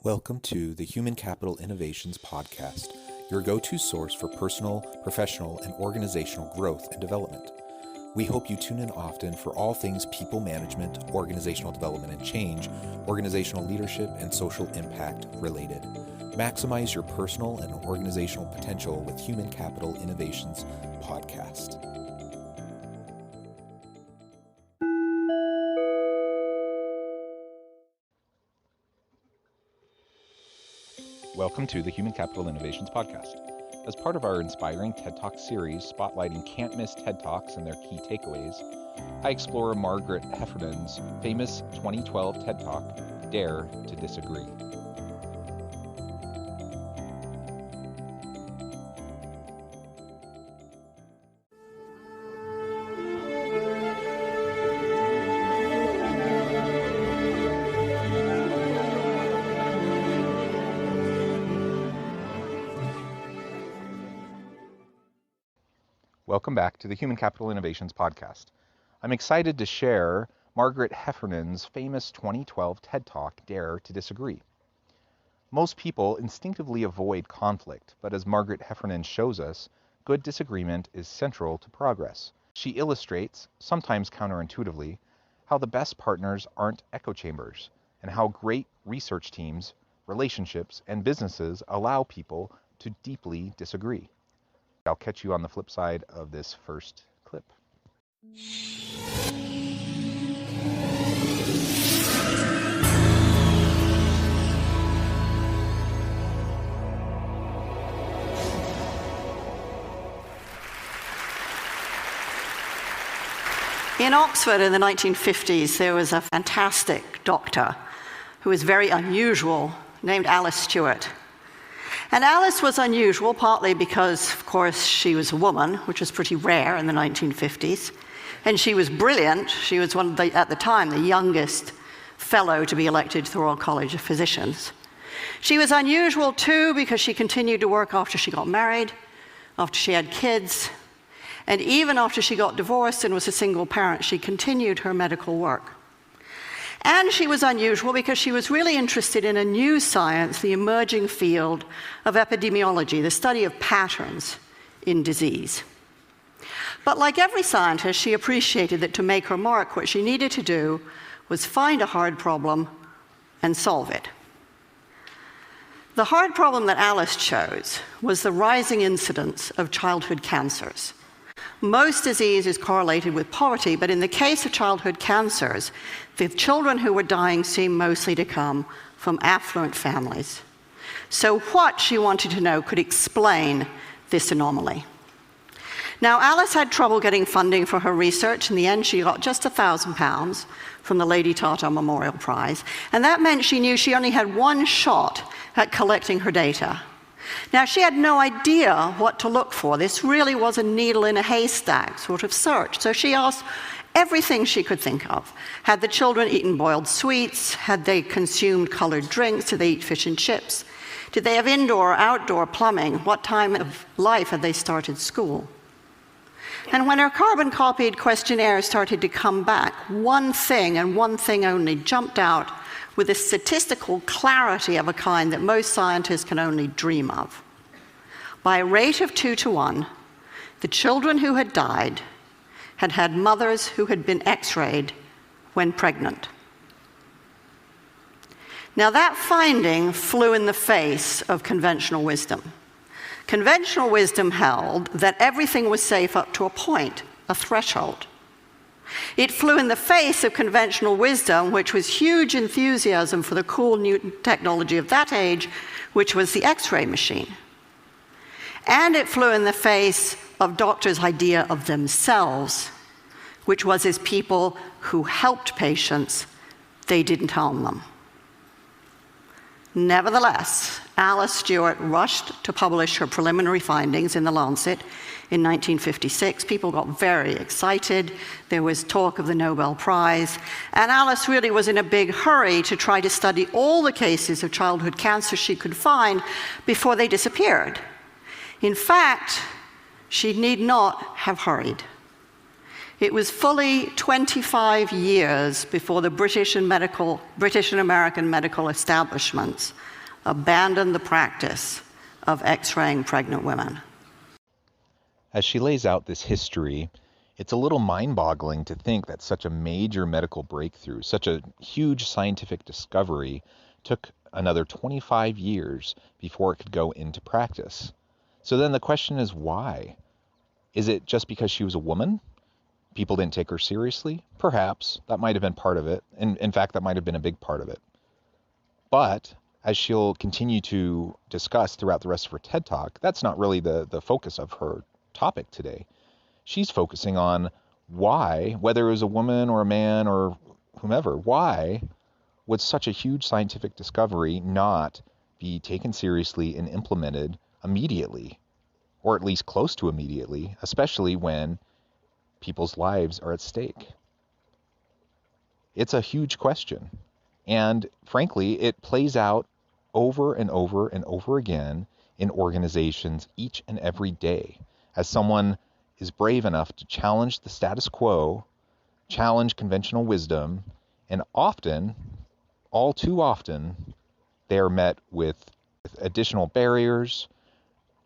Welcome to the Human Capital Innovations Podcast, your go-to source for personal, professional, and organizational growth and development. We hope you tune in often for all things people management, organizational development and change, organizational leadership, and social impact related. Maximize your personal and organizational potential with Human Capital Innovations Podcast. Welcome to the Human Capital Innovations Podcast. As part of our inspiring TED Talk series spotlighting can't-miss TED Talks and their key takeaways, I explore Margaret Heffernan's famous 2012 TED Talk, Dare to Disagree. Welcome back to the Human Capital Innovations Podcast. I'm excited to share Margaret Heffernan's famous 2012 TED Talk, Dare to Disagree. Most people instinctively avoid conflict, but as Margaret Heffernan shows us, good disagreement is central to progress. She illustrates, sometimes counterintuitively, how the best partners aren't echo chambers, and how great research teams, relationships, and businesses allow people to deeply disagree. I'll catch you on the flip side of this first clip. In Oxford in the 1950s, there was a fantastic doctor who was very unusual, named Alice Stewart. And Alice was unusual partly because, of course, she was a woman, which was pretty rare in the 1950s. And she was brilliant. She was one of the, at the time, the youngest fellow to be elected to the Royal College of Physicians. She was unusual, too, because she continued to work after she got married, after she had kids. And even after she got divorced and was a single parent, she continued her medical work. And she was unusual because she was really interested in a new science, the emerging field of epidemiology, the study of patterns in disease. But like every scientist, she appreciated that to make her mark, what she needed to do was find a hard problem and solve it. The hard problem that Alice chose was the rising incidence of childhood cancers. Most disease is correlated with poverty, but in the case of childhood cancers, the children who were dying seemed mostly to come from affluent families. So what, she wanted to know, could explain this anomaly? Now, Alice had trouble getting funding for her research. In the end, she got just £1,000 from the Lady Tata Memorial Prize, and that meant she knew she only had one shot at collecting her data. Now, she had no idea what to look for. This really was a needle in a haystack sort of search. So she asked everything she could think of. Had the children eaten boiled sweets? Had they consumed colored drinks? Did they eat fish and chips? Did they have indoor or outdoor plumbing? What time of life had they started school? And when her carbon-copied questionnaire started to come back, one thing and one thing only jumped out with a statistical clarity of a kind that most scientists can only dream of. By a rate of 2 to 1, the children who had died had had mothers who had been x-rayed when pregnant. Now that finding flew in the face of conventional wisdom. Conventional wisdom held that everything was safe up to a point, a threshold. It flew in the face of conventional wisdom, which was huge enthusiasm for the cool new technology of that age, which was the X-ray machine. And it flew in the face of doctors' idea of themselves, which was as people who helped patients, they didn't harm them. Nevertheless, Alice Stewart rushed to publish her preliminary findings in The Lancet in 1956. People got very excited. There was talk of the Nobel Prize. And Alice really was in a big hurry to try to study all the cases of childhood cancer she could find before they disappeared. In fact, she need not have hurried. It was fully 25 years before the British and American medical establishments abandoned the practice of X-raying pregnant women. As she lays out this history, it's a little mind-boggling to think that such a major medical breakthrough, such a huge scientific discovery, took another 25 years before it could go into practice. So then the question is why? Is it just because she was a woman? People didn't take her seriously? Perhaps. That might have been part of it. And in fact, that might have been a big part of it. But as she'll continue to discuss throughout the rest of her TED Talk, that's not really the focus of her topic today. She's focusing on why, whether it was a woman or a man or whomever, why would such a huge scientific discovery not be taken seriously and implemented immediately, or at least close to immediately, especially when people's lives are at stake? It's a huge question. And frankly, it plays out over and over and over again in organizations each and every day as someone is brave enough to challenge the status quo, challenge conventional wisdom, and often, all too often, they are met with additional barriers,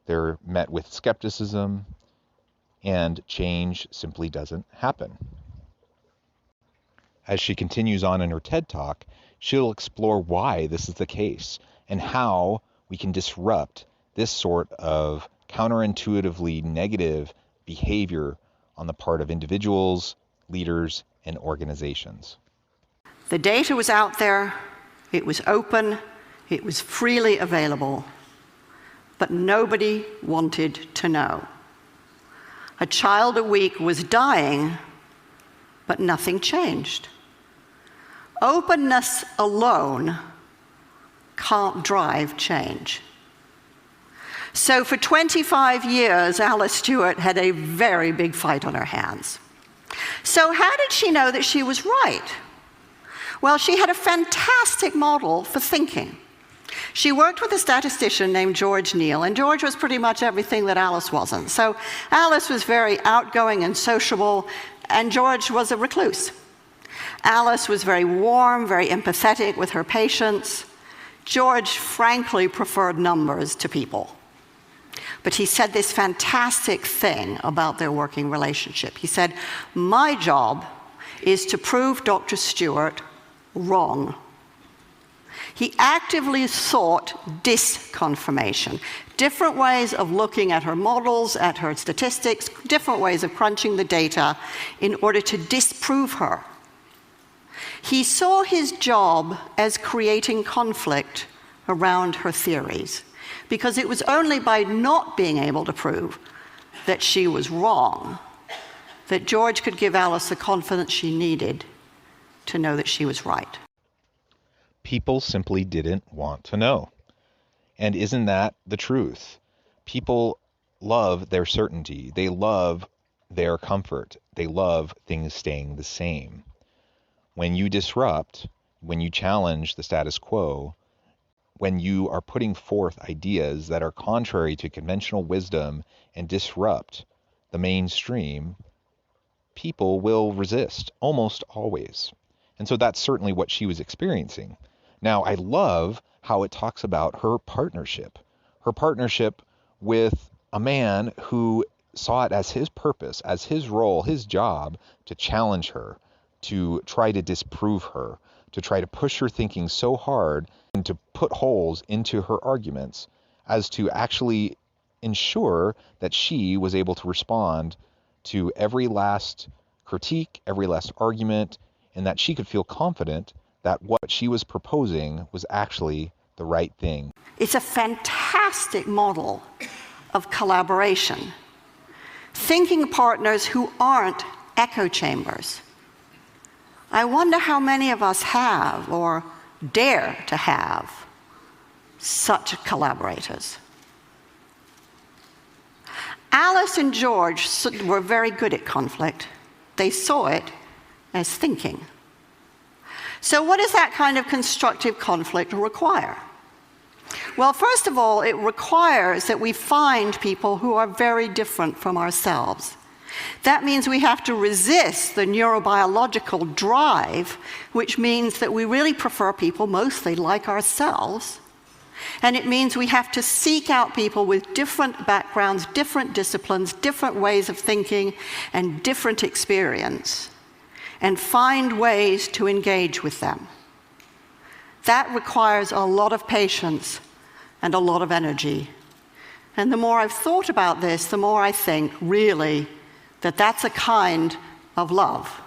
they're met with skepticism, and change simply doesn't happen. As she continues on in her TED Talk, she'll explore why this is the case and how we can disrupt this sort of counterintuitively negative behavior on the part of individuals, leaders, and organizations. The data was out there, it was open, it was freely available, but nobody wanted to know. A child a week was dying, but nothing changed. Openness alone can't drive change. So for 25 years, Alice Stewart had a very big fight on her hands. So how did she know that she was right? Well, she had a fantastic model for thinking. She worked with a statistician named George Neal, and George was pretty much everything that Alice wasn't. So Alice was very outgoing and sociable, and George was a recluse. Alice was very warm, very empathetic with her patients. George, frankly, preferred numbers to people. But he said this fantastic thing about their working relationship. He said, "My job is to prove Dr. Stewart wrong." He actively sought disconfirmation, different ways of looking at her models, at her statistics, different ways of crunching the data in order to disprove her. He saw his job as creating conflict around her theories, because it was only by not being able to prove that she was wrong that George could give Alice the confidence she needed to know that she was right. People simply didn't want to know. And isn't that the truth? People love their certainty. They love their comfort. They love things staying the same. When you disrupt, when you challenge the status quo, when you are putting forth ideas that are contrary to conventional wisdom and disrupt the mainstream, people will resist, almost always. And so that's certainly what she was experiencing. Now, I love how it talks about her partnership with a man who saw it as his purpose, as his role, his job to challenge her, to try to disprove her, to try to push her thinking so hard and to put holes into her arguments as to actually ensure that she was able to respond to every last critique, every last argument, and that she could feel confident that what she was proposing was actually the right thing. It's a fantastic model of collaboration. Thinking partners who aren't echo chambers. I wonder how many of us have or dare to have such collaborators. Alice and George were very good at conflict. They saw it as thinking. So what does that kind of constructive conflict require? Well, first of all, it requires that we find people who are very different from ourselves That means we have to resist the neurobiological drive, which means that we really prefer people mostly like ourselves. And it means we have to seek out people with different backgrounds, different disciplines, different ways of thinking, and different experience, and find ways to engage with them. That requires a lot of patience and a lot of energy. And the more I've thought about this, the more I think, really, that that's a kind of love,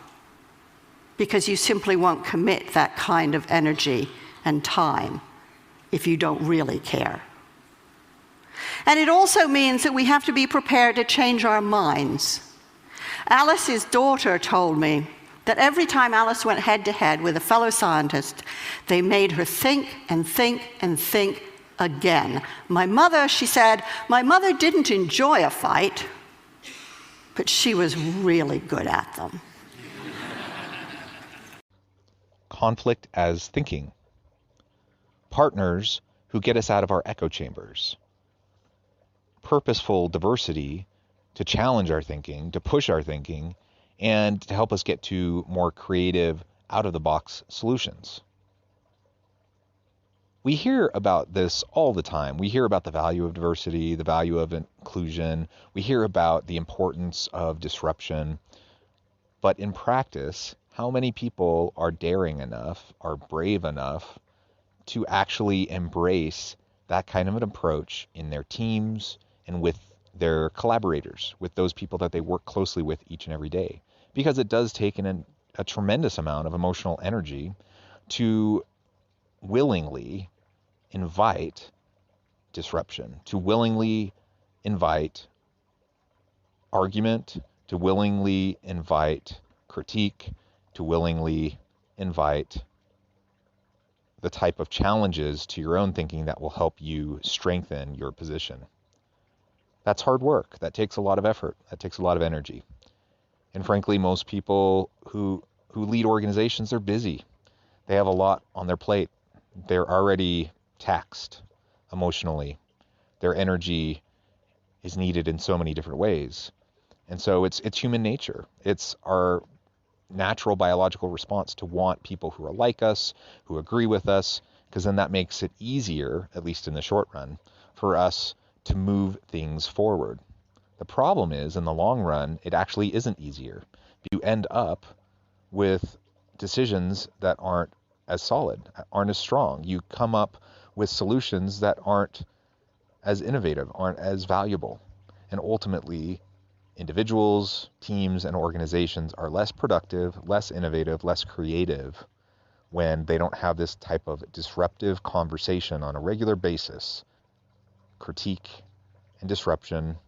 because you simply won't commit that kind of energy and time if you don't really care. And it also means that we have to be prepared to change our minds. Alice's daughter told me that every time Alice went head-to-head with a fellow scientist, they made her think and think and think again. My mother, she said, my mother didn't enjoy a fight, but she was really good at them. Conflict as thinking. Partners who get us out of our echo chambers. Purposeful diversity to challenge our thinking, to push our thinking, and to help us get to more creative, out-of-the-box solutions. We hear about this all the time. We hear about the value of diversity, the value of inclusion. We hear about the importance of disruption. But in practice, how many people are daring enough, are brave enough to actually embrace that kind of an approach in their teams and with their collaborators, with those people that they work closely with each and every day? Because it does take a tremendous amount of emotional energy to willingly invite disruption, to willingly invite argument, to willingly invite critique, to willingly invite the type of challenges to your own thinking that will help you strengthen your position. That's hard work. That takes a lot of effort. That takes a lot of energy. And frankly, most people who lead organizations, they're busy. They have a lot on their plate. They're already taxed emotionally. Their energy is needed in so many different ways. And so it's human nature. It's our natural biological response to want people who are like us, who agree with us, because then that makes it easier, at least in the short run, for us to move things forward. The problem is, in the long run, it actually isn't easier. You end up with decisions that aren't as solid, aren't as strong. You come up with solutions that aren't as innovative, aren't as valuable. And ultimately, individuals, teams, and organizations are less productive, less innovative, less creative when they don't have this type of disruptive conversation on a regular basis. Critique and disruption.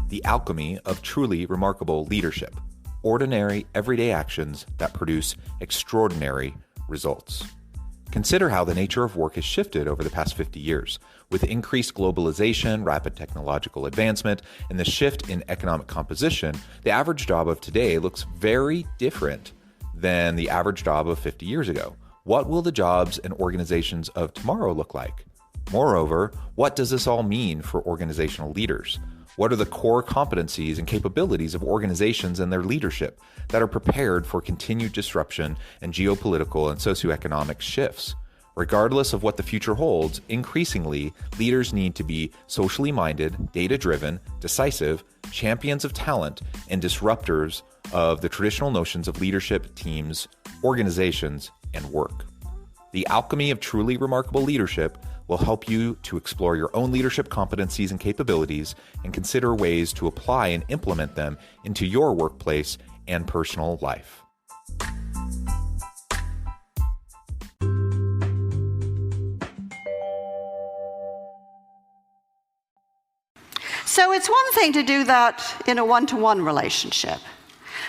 The alchemy of truly remarkable leadership. Ordinary, everyday actions that produce extraordinary results. Consider how the nature of work has shifted over the past 50 years. With increased globalization, rapid technological advancement, and the shift in economic composition, the average job of today looks very different than the average job of 50 years ago. What will the jobs and organizations of tomorrow look like? Moreover, what does this all mean for organizational leaders? What are the core competencies and capabilities of organizations and their leadership that are prepared for continued disruption and geopolitical and socioeconomic shifts? Regardless of what the future holds, increasingly, leaders need to be socially minded, data-driven, decisive, champions of talent, and disruptors of the traditional notions of leadership, teams, organizations, and work. The alchemy of truly remarkable leadership will help you to explore your own leadership competencies and capabilities and consider ways to apply and implement them into your workplace and personal life. So it's one thing to do that in a one-to-one relationship.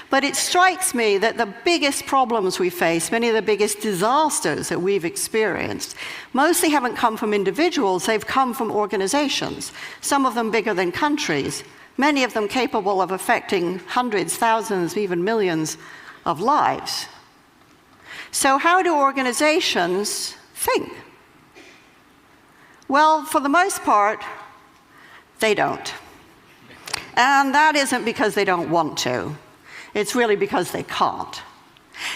But it strikes me that the biggest problems we face, many of the biggest disasters that we've experienced, mostly haven't come from individuals, they've come from organizations, some of them bigger than countries, many of them capable of affecting hundreds, thousands, even millions of lives. So how do organizations think? Well, for the most part, they don't. And that isn't because they don't want to. It's really because they can't.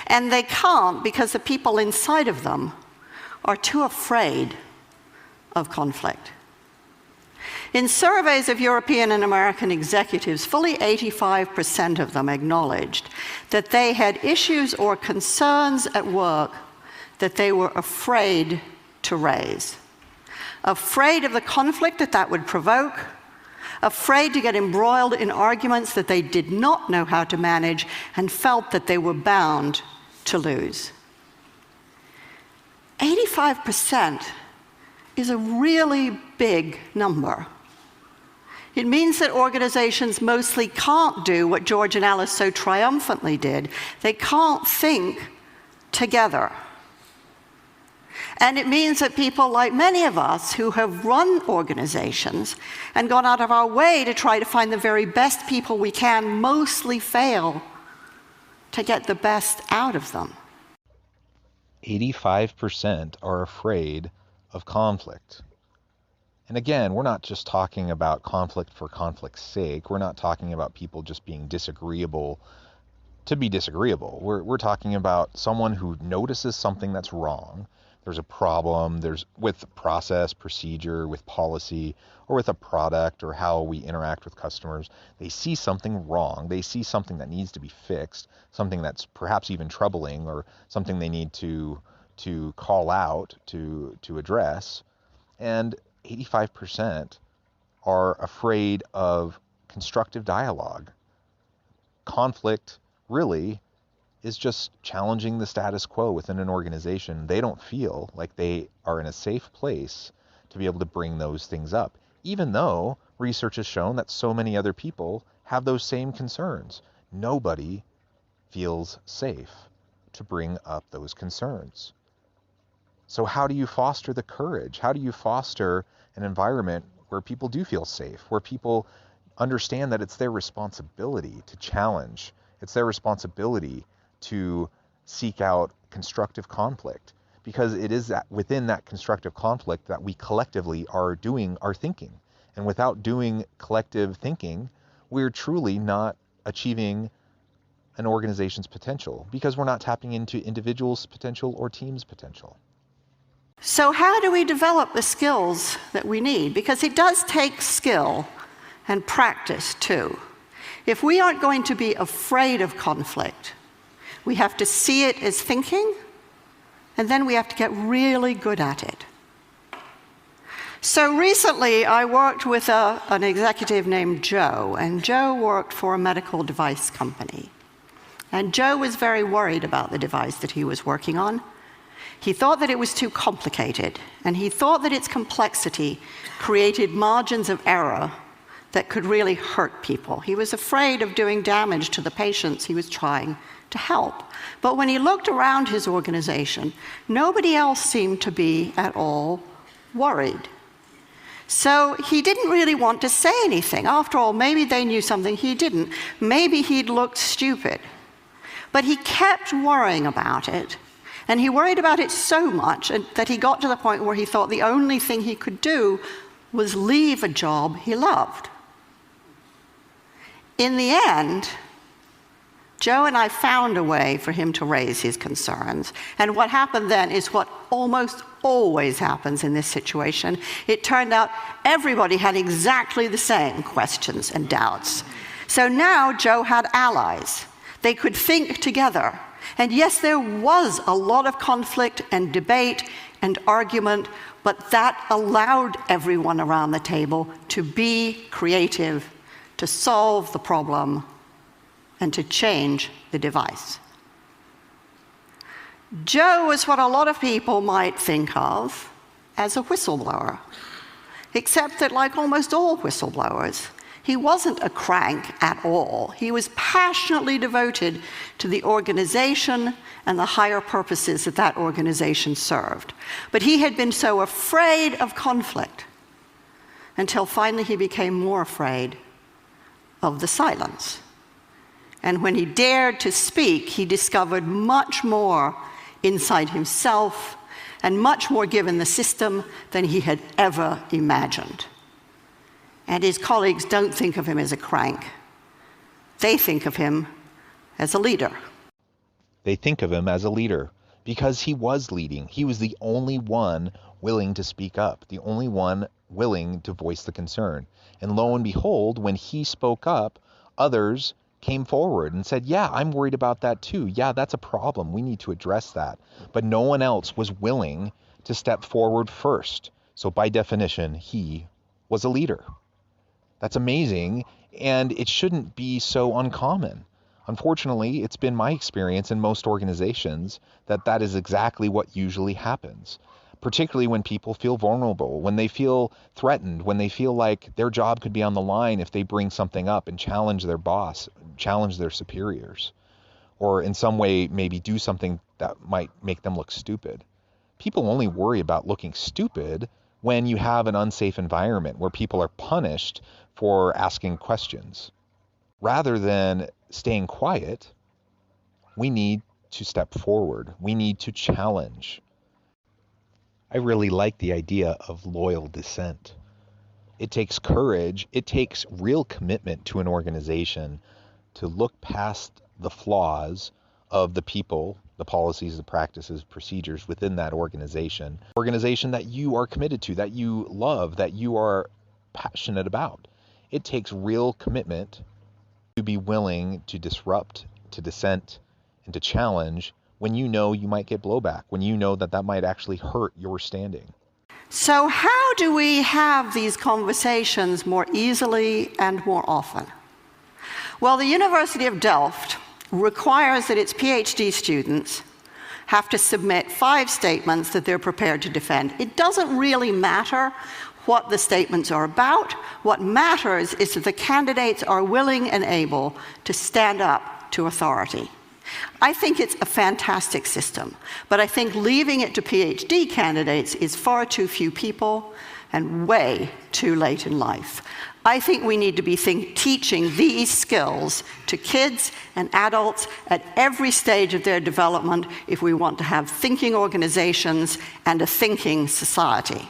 And they can't because the people inside of them are too afraid of conflict. In surveys of European and American executives, fully 85% of them acknowledged that they had issues or concerns at work that they were afraid to raise. Afraid of the conflict that would provoke, afraid to get embroiled in arguments that they did not know how to manage and felt that they were bound to lose. 85% is a really big number. It means that organizations mostly can't do what George and Alice so triumphantly did. They can't think together. And it means that people like many of us who have run organizations and gone out of our way to try to find the very best people we can mostly fail to get the best out of them. 85% are afraid of conflict. And again, we're not just talking about conflict for conflict's sake. We're not talking about people just being disagreeable to be disagreeable. We're talking about someone who notices something that's wrong. There's a problem, there's with process, procedure, with policy, or with a product or how we interact with customers. They see something wrong. They see something that needs to be fixed, something that's perhaps even troubling or something they need to call out, to address. And 85% are afraid of constructive dialogue. Conflict really is just challenging the status quo within an organization. They don't feel like they are in a safe place to be able to bring those things up, even though research has shown that so many other people have those same concerns. Nobody feels safe to bring up those concerns. So how do you foster the courage? How do you foster an environment where people do feel safe, where people understand that it's their responsibility to challenge, it's their responsibility to seek out constructive conflict, because it is that within that constructive conflict that we collectively are doing our thinking. And without doing collective thinking, we're truly not achieving an organization's potential, because we're not tapping into individuals' potential or teams' potential. So how do we develop the skills that we need? Because it does take skill and practice too. If we aren't going to be afraid of conflict, we have to see it as thinking, and then we have to get really good at it. So recently I worked with an executive named Joe, and Joe worked for a medical device company. And Joe was very worried about the device that he was working on. He thought that it was too complicated, and he thought that its complexity created margins of error that could really hurt people. He was afraid of doing damage to the patients he was trying to help. But when he looked around his organization, nobody else seemed to be at all worried. So he didn't really want to say anything. After all, maybe they knew something he didn't. Maybe he'd looked stupid. But he kept worrying about it. And he worried about it so much that he got to the point where he thought the only thing he could do was leave a job he loved. In the end, Joe and I found a way for him to raise his concerns. And what happened then is what almost always happens in this situation. It turned out everybody had exactly the same questions and doubts. So now Joe had allies. They could think together. And yes, there was a lot of conflict and debate and argument, but that allowed everyone around the table to be creative, to solve the problem, and to change the device. Joe was what a lot of people might think of as a whistleblower, except that, like almost all whistleblowers, he wasn't a crank at all. He was passionately devoted to the organization and the higher purposes that that organization served. But he had been so afraid of conflict until finally he became more afraid of the silence. And when he dared to speak, he discovered much more inside himself, and much more given the system than he had ever imagined. And his colleagues don't think of him as a crank. They think of him as a leader. They think of him as a leader because he was leading. He was the only one willing to speak up, the only one willing to voice the concern. And lo and behold, when he spoke up, others came forward and said, yeah, I'm worried about that too. Yeah, that's a problem. We need to address that. But no one else was willing to step forward first. So by definition, he was a leader. That's amazing, and it shouldn't be so uncommon. Unfortunately, it's been my experience in most organizations that that is exactly what usually happens, particularly when people feel vulnerable, when they feel threatened, when they feel like their job could be on the line if they bring something up and challenge their boss, challenge their superiors, or in some way maybe do something that might make them look stupid. People only worry about looking stupid when you have an unsafe environment where people are punished for asking questions. Rather than staying quiet, we need to step forward. We need to challenge. I really like the idea of loyal dissent. It takes courage. It takes real commitment to an organization to look past the flaws of the people, the policies, the practices, procedures within that organization that you are committed to, that you love, that you are passionate about. It takes real commitment to be willing to disrupt, to dissent, and to challenge when you know you might get blowback, when you know that that might actually hurt your standing. So how do we have these conversations more easily and more often? Well, the University of Delft requires that its PhD students have to submit 5 statements that they're prepared to defend. It doesn't really matter what the statements are about. What matters is that the candidates are willing and able to stand up to authority. I think it's a fantastic system, but I think leaving it to PhD candidates is far too few people and way too late in life. I think we need to be teaching these skills to kids and adults at every stage of their development if we want to have thinking organizations and a thinking society.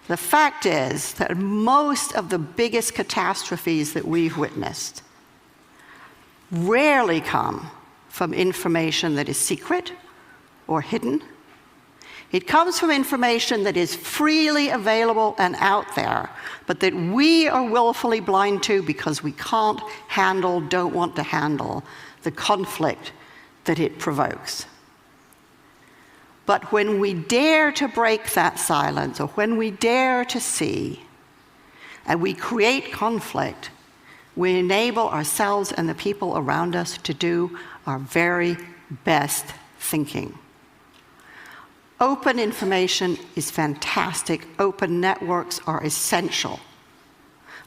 The fact is that most of the biggest catastrophes that we've witnessed rarely come from information that is secret or hidden. It comes from information that is freely available and out there, but that we are willfully blind to because we can't handle, don't want to handle the conflict that it provokes. But when we dare to break that silence, or when we dare to see, and we create conflict, we enable ourselves and the people around us to do our very best thinking. Open information is fantastic. Open networks are essential.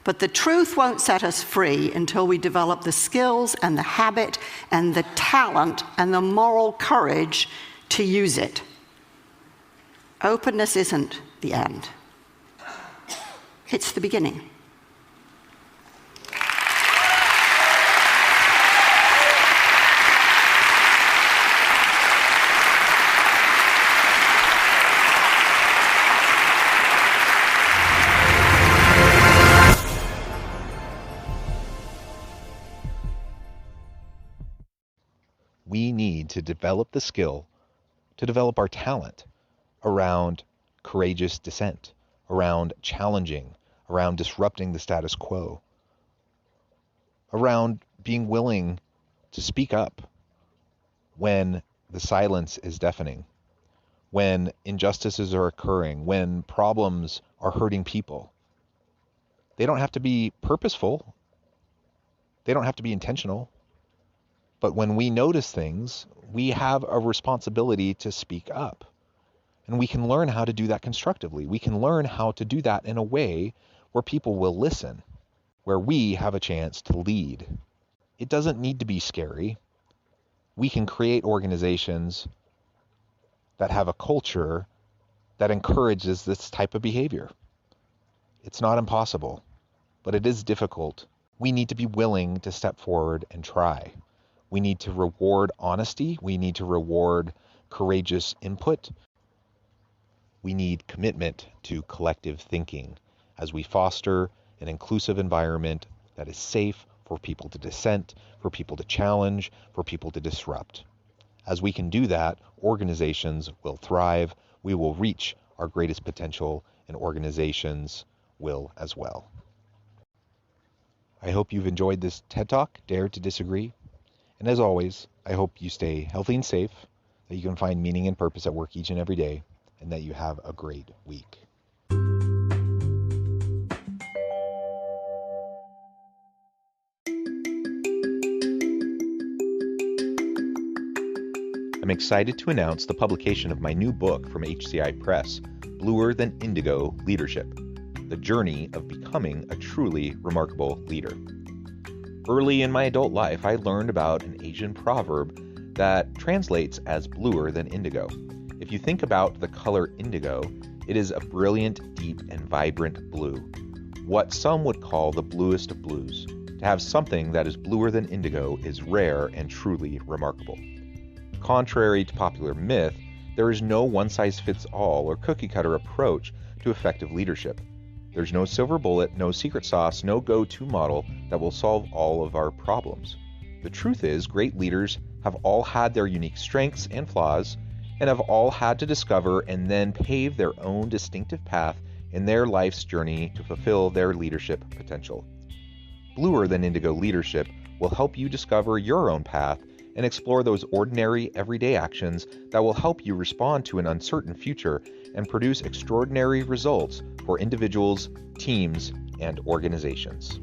But the truth won't set us free until we develop the skills and the habit and the talent and the moral courage to use it. Openness isn't the end. It's the beginning. We need to develop the skill, to develop our talent around courageous dissent, around challenging, around disrupting the status quo, around being willing to speak up when the silence is deafening, when injustices are occurring, when problems are hurting people. They don't have to be purposeful. They don't have to be intentional. But when we notice things, we have a responsibility to speak up. And we can learn how to do that constructively. We can learn how to do that in a way where people will listen, where we have a chance to lead. It doesn't need to be scary. We can create organizations that have a culture that encourages this type of behavior. It's not impossible, but it is difficult. We need to be willing to step forward and try. We need to reward honesty. We need to reward courageous input. We need commitment to collective thinking as we foster an inclusive environment that is safe for people to dissent, for people to challenge, for people to disrupt. As we can do that, organizations will thrive, we will reach our greatest potential, and organizations will as well. I hope you've enjoyed this TED Talk, Dare to Disagree. And as always, I hope you stay healthy and safe, that you can find meaning and purpose at work each and every day, and that you have a great week. I'm excited to announce the publication of my new book from HCI Press, Bluer Than Indigo Leadership: The Journey of Becoming a Truly Remarkable Leader. Early in my adult life, I learned about an Asian proverb that translates as bluer than indigo. If you think about the color indigo, it is a brilliant, deep, and vibrant blue, what some would call the bluest of blues. To have something that is bluer than indigo is rare and truly remarkable. Contrary to popular myth, there is no one-size-fits-all or cookie-cutter approach to effective leadership. There's no silver bullet, no secret sauce, no go-to model that will solve all of our problems. The truth is, great leaders have all had their unique strengths and flaws, and have all had to discover and then pave their own distinctive path in their life's journey to fulfill their leadership potential. Bluer Than Indigo Leadership will help you discover your own path and explore those ordinary, everyday actions that will help you respond to an uncertain future and produce extraordinary results for individuals, teams, and organizations.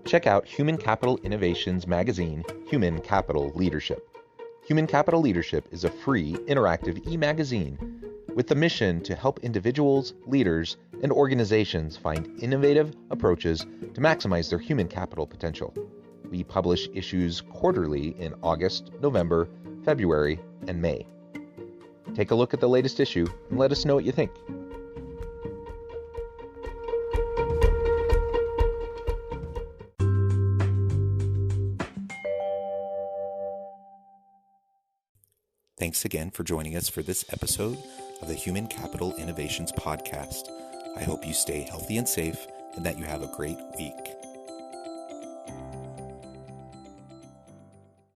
Check out Human Capital Innovations magazine, Human Capital Leadership. Human Capital Leadership is a free, interactive e-magazine with the mission to help individuals, leaders, and organizations find innovative approaches to maximize their human capital potential. We publish issues quarterly in August, November, February, and May. Take a look at the latest issue and let us know what you think. Thanks again for joining us for this episode of the Human Capital Innovations Podcast. I hope you stay healthy and safe and that you have a great week.